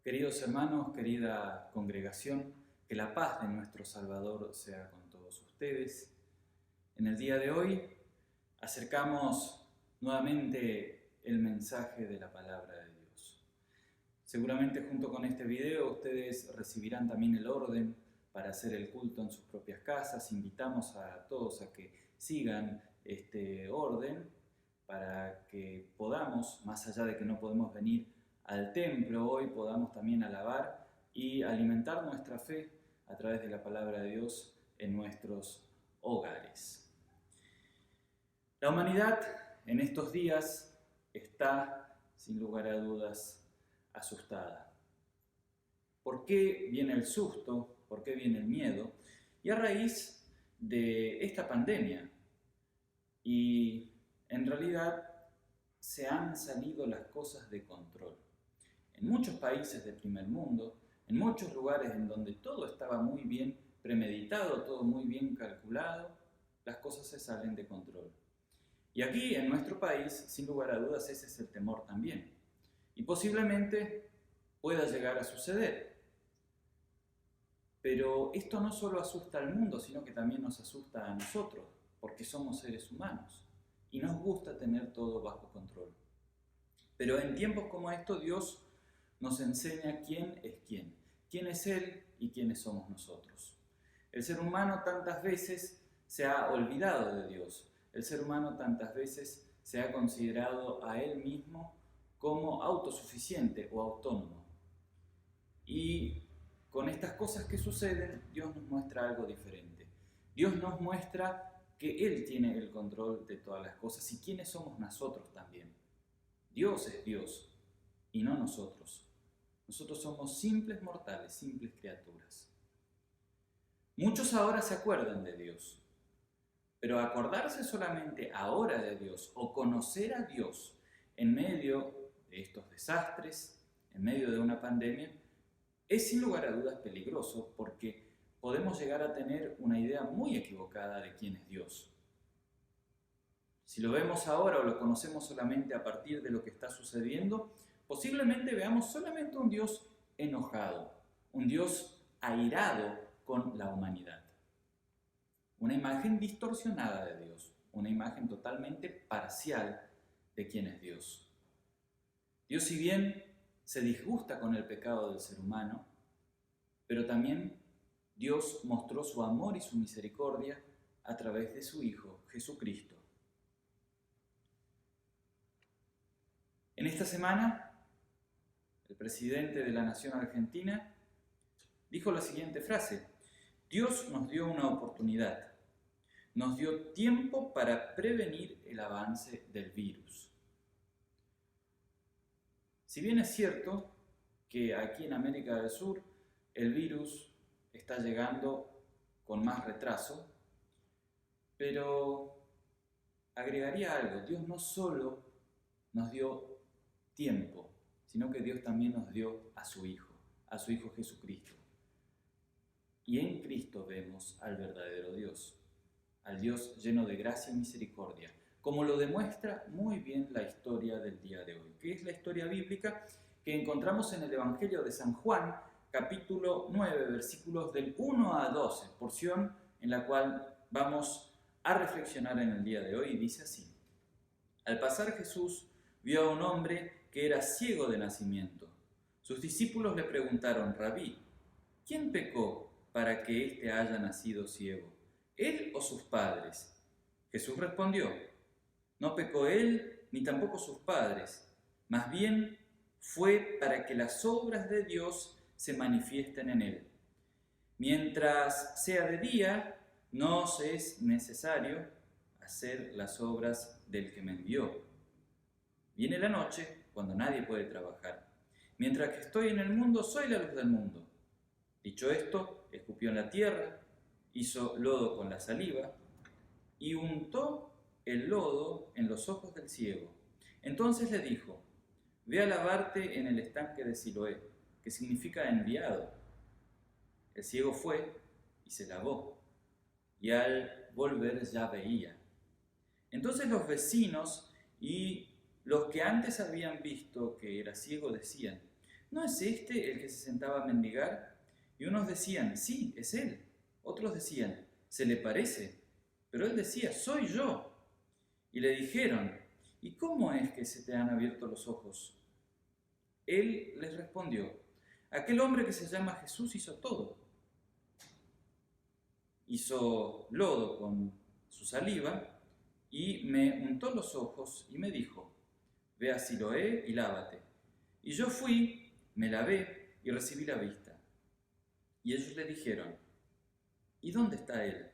Queridos hermanos, querida congregación, que la paz de nuestro Salvador sea con todos ustedes. En el día de hoy acercamos nuevamente el mensaje de la palabra de Dios. Seguramente junto con este video ustedes recibirán también el orden para hacer el culto en sus propias casas. Invitamos a todos a que sigan este orden para que podamos, más allá de que no podemos venir al templo hoy, podamos también alabar y alimentar nuestra fe a través de la palabra de Dios en nuestros hogares. La humanidad en estos días está, sin lugar a dudas, asustada. ¿Por qué viene el susto? ¿Por qué viene el miedo? Y a raíz de esta pandemia. Y en realidad se han salido las cosas de control. En muchos países del primer mundo, en muchos lugares en donde todo estaba muy bien premeditado, todo muy bien calculado, las cosas se salen de control. Y aquí, en nuestro país, sin lugar a dudas, ese es el temor también. Y posiblemente pueda llegar a suceder. Pero esto no solo asusta al mundo, sino que también nos asusta a nosotros, porque somos seres humanos y nos gusta tener todo bajo control. Pero en tiempos como estos, Dios nos enseña quién es Él y quiénes somos nosotros. El ser humano tantas veces se ha olvidado de Dios. El ser humano tantas veces se ha considerado a él mismo como autosuficiente o autónomo. Y con estas cosas que suceden, Dios nos muestra algo diferente. Dios nos muestra que Él tiene el control de todas las cosas y quiénes somos nosotros también. Dios es Dios y no nosotros. Nosotros somos simples mortales, simples criaturas. Muchos ahora se acuerdan de Dios, pero acordarse solamente ahora de Dios o conocer a Dios en medio de estos desastres, en medio de una pandemia, es sin lugar a dudas peligroso porque podemos llegar a tener una idea muy equivocada de quién es Dios. Si lo vemos ahora o lo conocemos solamente a partir de lo que está sucediendo, posiblemente veamos solamente un Dios enojado, un Dios airado con la humanidad. Una imagen distorsionada de Dios, una imagen totalmente parcial de quién es Dios. Dios, si bien se disgusta con el pecado del ser humano, pero también Dios mostró su amor y su misericordia a través de su Hijo, Jesucristo. En esta semana, el presidente de la nación argentina dijo la siguiente frase: Dios nos dio una oportunidad, nos dio tiempo para prevenir el avance del virus. Si bien es cierto que aquí en América del Sur el virus está llegando con más retraso, pero agregaría algo: Dios no solo nos dio tiempo, sino que Dios también nos dio a su Hijo Jesucristo. Y en Cristo vemos al verdadero Dios, al Dios lleno de gracia y misericordia, como lo demuestra muy bien la historia del día de hoy, que es la historia bíblica que encontramos en el Evangelio de San Juan, capítulo 9, versículos del 1 a 12, porción en la cual vamos a reflexionar en el día de hoy, y dice así: Al pasar Jesús vio a un hombre que era ciego de nacimiento. Sus discípulos le preguntaron: Rabí, ¿quién pecó para que éste haya nacido ciego, él o sus padres? Jesús respondió: No pecó él ni tampoco sus padres, más bien fue para que las obras de Dios se manifiesten en él. Mientras sea de día, no os es necesario hacer las obras del que me envió. Viene la noche, cuando nadie puede trabajar. Mientras que estoy en el mundo, soy la luz del mundo. Dicho esto, escupió en la tierra, hizo lodo con la saliva y untó el lodo en los ojos del ciego. Entonces le dijo: Ve a lavarte en el estanque de Siloé, que significa enviado. El ciego fue y se lavó, y al volver ya veía. Entonces los vecinos y los que antes habían visto que era ciego decían: ¿no es este el que se sentaba a mendigar? Y unos decían, sí, es él. Otros decían, se le parece. Pero él decía, soy yo. Y le dijeron, ¿y cómo es que se te han abierto los ojos? Él les respondió, aquel hombre que se llama Jesús hizo todo. Hizo lodo con su saliva y me untó los ojos y me dijo, ve a Siloé y lávate. Y yo fui, me lavé y recibí la vista. Y ellos le dijeron, ¿y dónde está él?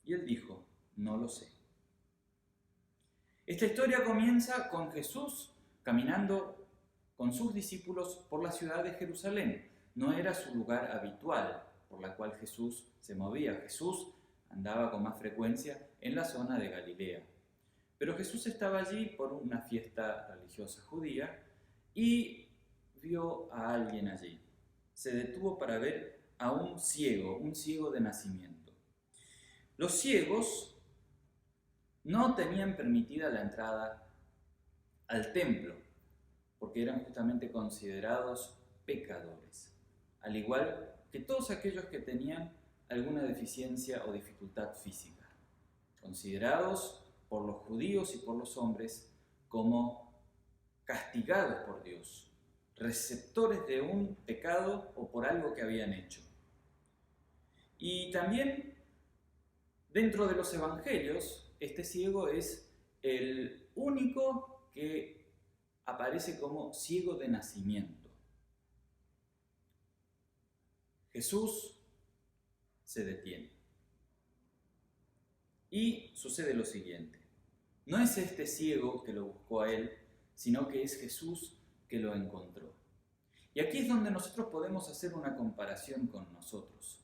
Y él dijo, no lo sé. Esta historia comienza con Jesús caminando con sus discípulos por la ciudad de Jerusalén. No era su lugar habitual por la cual Jesús se movía. Jesús andaba con más frecuencia en la zona de Galilea. Pero Jesús estaba allí por una fiesta religiosa judía y vio a alguien allí. Se detuvo para ver a un ciego de nacimiento. Los ciegos no tenían permitida la entrada al templo, porque eran justamente considerados pecadores, al igual que todos aquellos que tenían alguna deficiencia o dificultad física, considerados por los judíos y por los hombres como castigados por Dios, receptores de un pecado o por algo que habían hecho. Y también dentro de los evangelios, este ciego es el único que aparece como ciego de nacimiento. Jesús se detiene. Y sucede lo siguiente. No es este ciego que lo buscó a él, sino que es Jesús que lo encontró. Y aquí es donde nosotros podemos hacer una comparación con nosotros.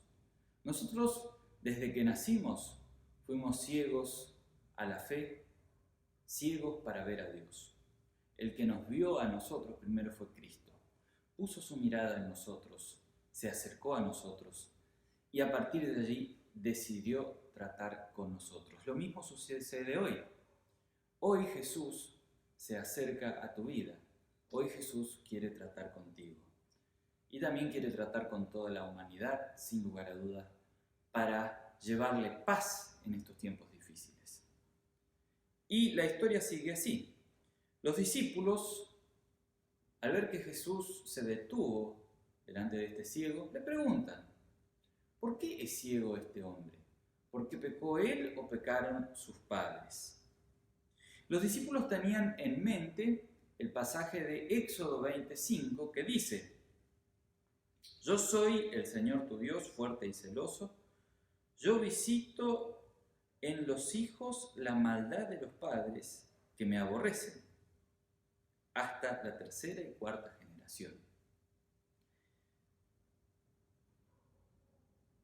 Nosotros, desde que nacimos, fuimos ciegos a la fe, ciegos para ver a Dios. El que nos vio a nosotros primero fue Cristo. Puso su mirada en nosotros, se acercó a nosotros y a partir de allí decidió tratar con nosotros. Lo mismo sucede hoy. Hoy Jesús se acerca a tu vida. Hoy Jesús quiere tratar contigo. Y también quiere tratar con toda la humanidad, sin lugar a dudas, para llevarle paz en estos tiempos difíciles. Y la historia sigue así. Los discípulos, al ver que Jesús se detuvo delante de este ciego, le preguntan, ¿por qué es ciego este hombre? ¿Por qué pecó él o pecaron sus padres? Los discípulos tenían en mente el pasaje de Éxodo 25 que dice, yo soy el Señor tu Dios, fuerte y celoso, yo visito en los hijos la maldad de los padres que me aborrecen, hasta la tercera y cuarta generación.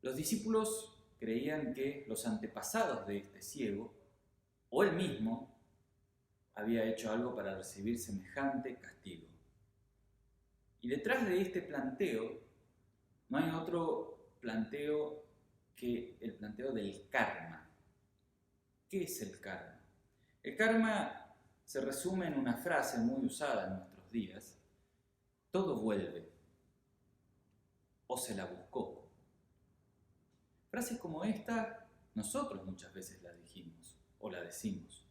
Los discípulos creían que los antepasados de este ciego, o él mismo, había hecho algo para recibir semejante castigo. Y detrás de este planteo, no hay otro planteo que el planteo del karma. ¿Qué es el karma? El karma se resume en una frase muy usada en nuestros días, todo vuelve, o se la buscó. Frases como esta, nosotros muchas veces la dijimos o la decimos.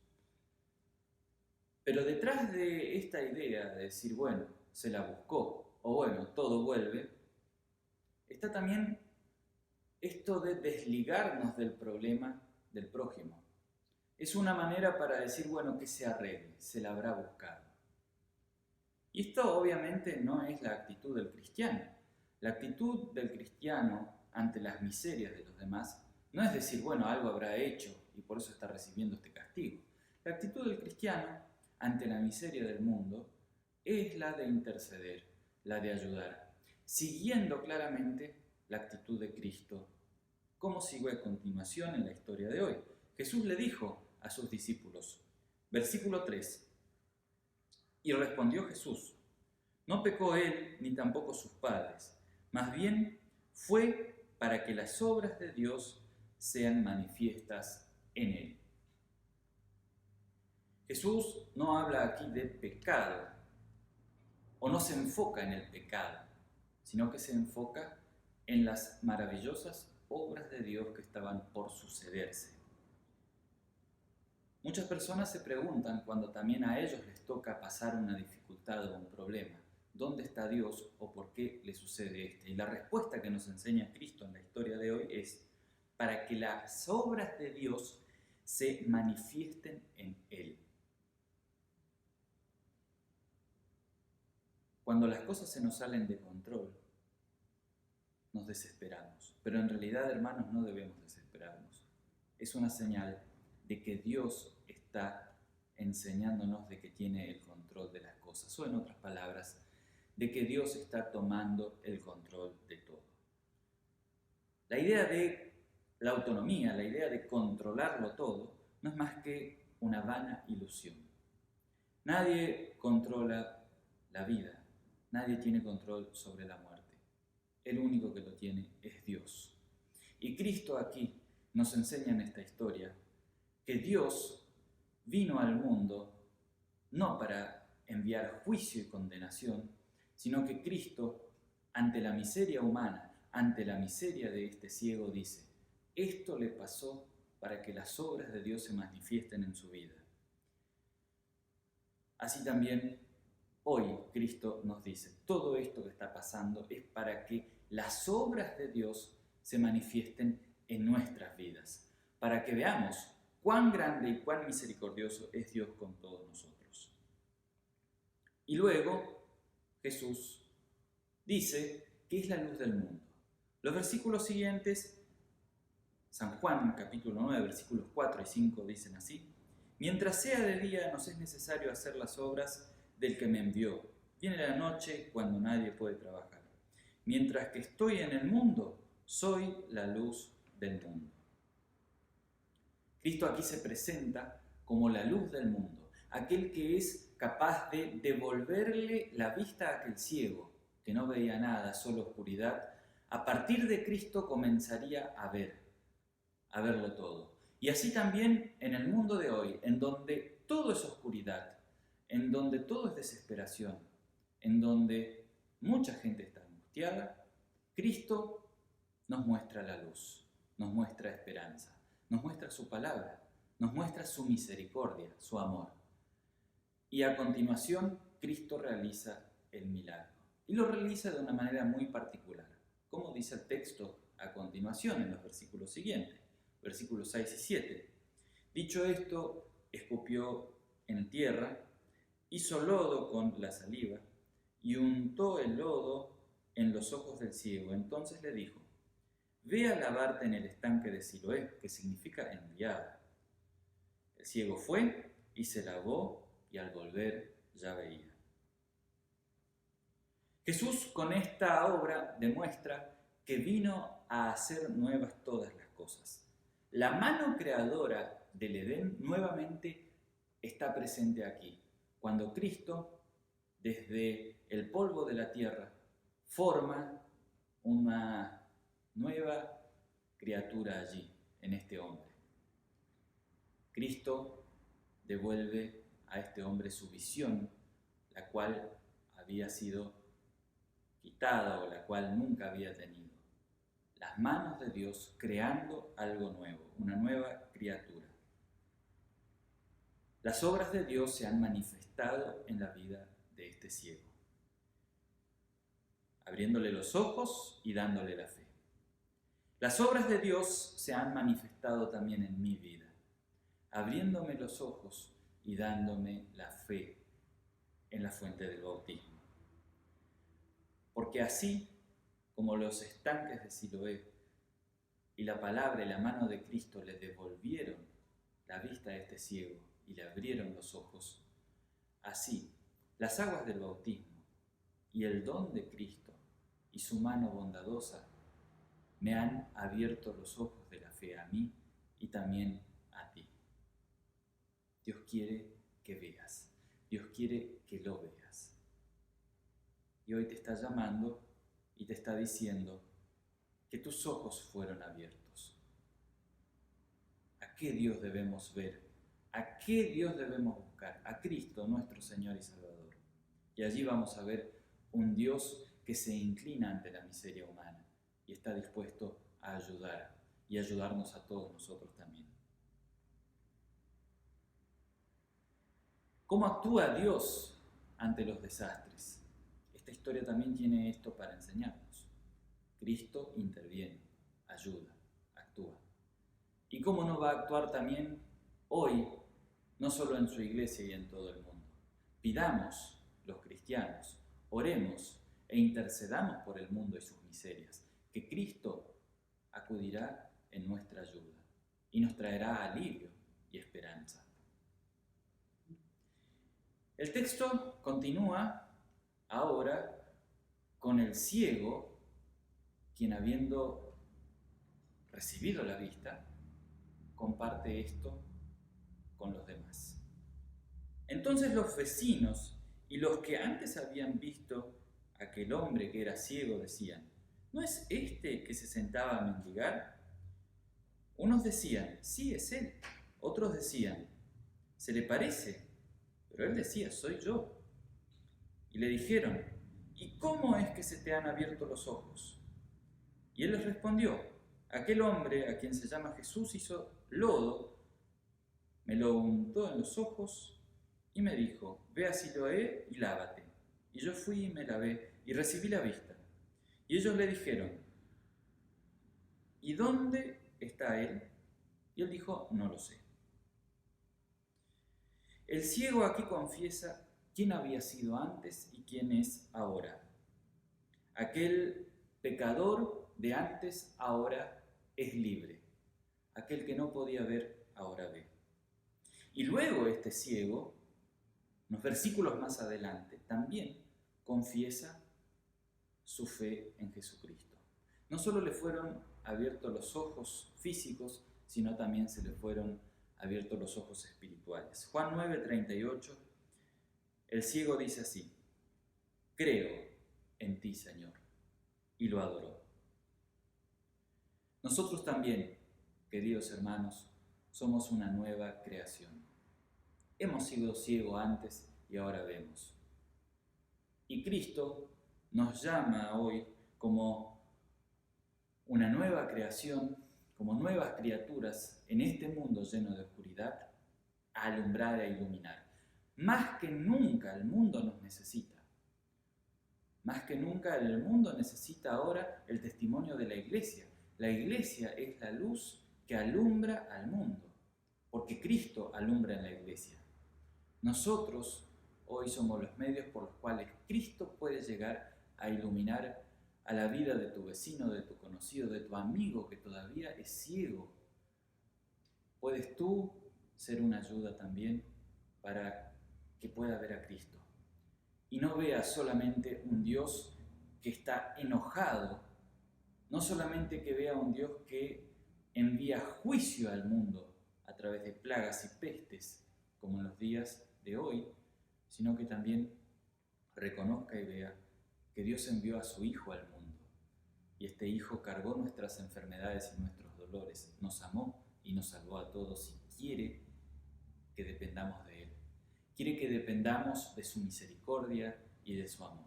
Pero detrás de esta idea de decir, bueno, se la buscó, o bueno, todo vuelve, está también esto de desligarnos del problema del prójimo. Es una manera para decir, bueno, que se arregle, se la habrá buscado. Y esto obviamente no es la actitud del cristiano. La actitud del cristiano ante las miserias de los demás no es decir, bueno, algo habrá hecho y por eso está recibiendo este castigo. La actitud del cristiano ante la miseria del mundo es la de interceder, la de ayudar, siguiendo claramente la actitud de Cristo, como sigue a continuación en la historia de hoy. Jesús le dijo a sus discípulos, versículo 3, y respondió Jesús, no pecó él ni tampoco sus padres, más bien fue para que las obras de Dios sean manifiestas en él. Jesús no habla aquí de pecado, o no se enfoca en el pecado, sino que se enfoca en las maravillosas obras de Dios que estaban por sucederse. Muchas personas se preguntan cuando también a ellos les toca pasar una dificultad o un problema, ¿dónde está Dios o por qué le sucede esto? Y la respuesta que nos enseña Cristo en la historia de hoy es para que las obras de Dios se manifiesten en Él. Cuando las cosas se nos salen de control, nos desesperamos. Pero en realidad, hermanos, no debemos desesperarnos. Es una señal de que Dios está enseñándonos de que tiene el control de las cosas. O en otras palabras, de que Dios está tomando el control de todo. La idea de la autonomía, la idea de controlarlo todo, no es más que una vana ilusión. Nadie controla la vida, nadie tiene control sobre la muerte. El único que lo tiene es Dios. Y Cristo aquí nos enseña en esta historia que Dios vino al mundo no para enviar juicio y condenación, sino que Cristo, ante la miseria humana, ante la miseria de este ciego, dice, esto le pasó para que las obras de Dios se manifiesten en su vida. Así también hoy Cristo nos dice, todo esto que está pasando es para que las obras de Dios se manifiesten en nuestras vidas, para que veamos cuán grande y cuán misericordioso es Dios con todos nosotros. Y luego Jesús dice que es la luz del mundo. Los versículos siguientes, San Juan capítulo 9, versículos 4 y 5 dicen así, mientras sea de día nos es necesario hacer las obras del que me envió. Viene la noche cuando nadie puede trabajar. Mientras que estoy en el mundo, soy la luz del mundo. Cristo aquí se presenta como la luz del mundo, aquel que es capaz de devolverle la vista a aquel ciego, que no veía nada, solo oscuridad. A partir de Cristo comenzaría a verlo todo. Y así también en el mundo de hoy, en donde todo es oscuridad, en donde todo es desesperación, en donde mucha gente está angustiada, Cristo nos muestra la luz, nos muestra esperanza, nos muestra su palabra, nos muestra su misericordia, su amor. Y a continuación, Cristo realiza el milagro. Y lo realiza de una manera muy particular. Como dice el texto a continuación en los versículos siguientes, versículos 6 y 7. Dicho esto, escupió en tierra, hizo lodo con la saliva y untó el lodo en los ojos del ciego. Entonces le dijo, ve a lavarte en el estanque de Siloé, que significa enviado. El ciego fue y se lavó y al volver ya veía. Jesús con esta obra demuestra que vino a hacer nuevas todas las cosas. La mano creadora del Edén nuevamente está presente aquí, cuando Cristo, desde el polvo de la tierra, forma una nueva criatura allí, en este hombre. Cristo devuelve a este hombre su visión, la cual había sido quitada o la cual nunca había tenido. Las manos de Dios creando algo nuevo, una nueva criatura. Las obras de Dios se han manifestado en la vida de este ciego, abriéndole los ojos y dándole la fe. Las obras de Dios se han manifestado también en mi vida, abriéndome los ojos y dándome la fe en la fuente del bautismo. Porque así como los estanques de Siloé y la palabra y la mano de Cristo le devolvieron la vista a este ciego y le abrieron los ojos, así las aguas del bautismo y el don de Cristo y su mano bondadosa me han abierto los ojos de la fe a mí y también a ti. Dios quiere que veas, Dios quiere que lo veas. Y hoy te está llamando y te está diciendo que tus ojos fueron abiertos. ¿A qué Dios debemos ver? ¿A qué Dios debemos buscar? A Cristo, nuestro Señor y Salvador. Y allí vamos a ver un Dios que se inclina ante la miseria humana y está dispuesto a ayudar y ayudarnos a todos nosotros también. ¿Cómo actúa Dios ante los desastres? Esta historia también tiene esto para enseñarnos. Cristo interviene, ayuda, actúa. ¿Y cómo no va a actuar también hoy, no solo en su iglesia y en todo el mundo? Pidamos, los cristianos, oremos e intercedamos por el mundo y sus miserias, que Cristo acudirá en nuestra ayuda y nos traerá alivio y esperanza. El texto continúa ahora con el ciego, quien habiendo recibido la vista, comparte esto con los demás. Entonces los vecinos y los que antes habían visto a aquel hombre que era ciego decían: ¿no es este que se sentaba a mendigar? Unos decían: sí, es él. Otros decían: se le parece. Pero él decía: soy yo. Y le dijeron: ¿y cómo es que se te han abierto los ojos? Y él les respondió: aquel hombre a quien se llama Jesús hizo lodo, me lo untó en los ojos y me dijo: ve a Siloé y lávate. Y yo fui y me lavé y recibí la vista. Y ellos le dijeron: ¿y dónde está él? Y él dijo: no lo sé. El ciego aquí confiesa quién había sido antes y quién es ahora. Aquel pecador de antes ahora es libre. Aquel que no podía ver ahora ve. Y luego este ciego, unos versículos más adelante, también confiesa su fe en Jesucristo. No solo le fueron abiertos los ojos físicos, sino también se le fueron abiertos los ojos espirituales. Juan 9:38, el ciego dice así: creo en ti, Señor, y lo adoró. Nosotros también, queridos hermanos, somos una nueva creación. Hemos sido ciegos antes y ahora vemos. Y Cristo nos llama hoy como una nueva creación, como nuevas criaturas en este mundo lleno de oscuridad, a alumbrar e iluminar. Más que nunca el mundo nos necesita. Más que nunca el mundo necesita ahora el testimonio de la iglesia. La iglesia es la luz que alumbra al mundo, porque Cristo alumbra en la iglesia. Nosotros hoy somos los medios por los cuales Cristo puede llegar a iluminar a la vida de tu vecino, de tu conocido, de tu amigo que todavía es ciego. Puedes tú ser una ayuda también para que pueda ver a Cristo. Y no vea solamente un Dios que está enojado, no solamente que vea un Dios que envía juicio al mundo a través de plagas y pestes, como en los días de hoy, sino que también reconozca y vea que Dios envió a su Hijo al mundo. Y este Hijo cargó nuestras enfermedades y nuestros dolores, nos amó y nos salvó a todos y quiere que dependamos de Él. Quiere que dependamos de su misericordia y de su amor.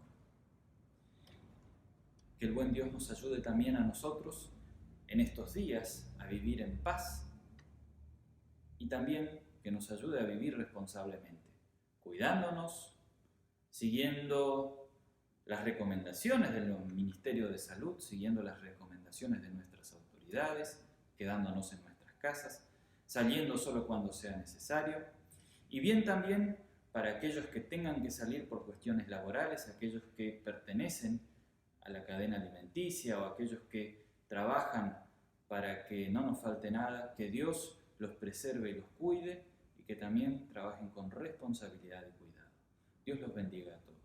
Que el buen Dios nos ayude también a nosotros en estos días a vivir en paz y también que nos ayude a vivir responsablemente, cuidándonos, siguiendo las recomendaciones del Ministerio de Salud, siguiendo las recomendaciones de nuestras autoridades, quedándonos en nuestras casas, saliendo solo cuando sea necesario, y bien también para aquellos que tengan que salir por cuestiones laborales, aquellos que pertenecen a la cadena alimenticia o aquellos que trabajan para que no nos falte nada, que Dios los preserve y los cuide y que también trabajen con responsabilidad y cuidado. Dios los bendiga a todos.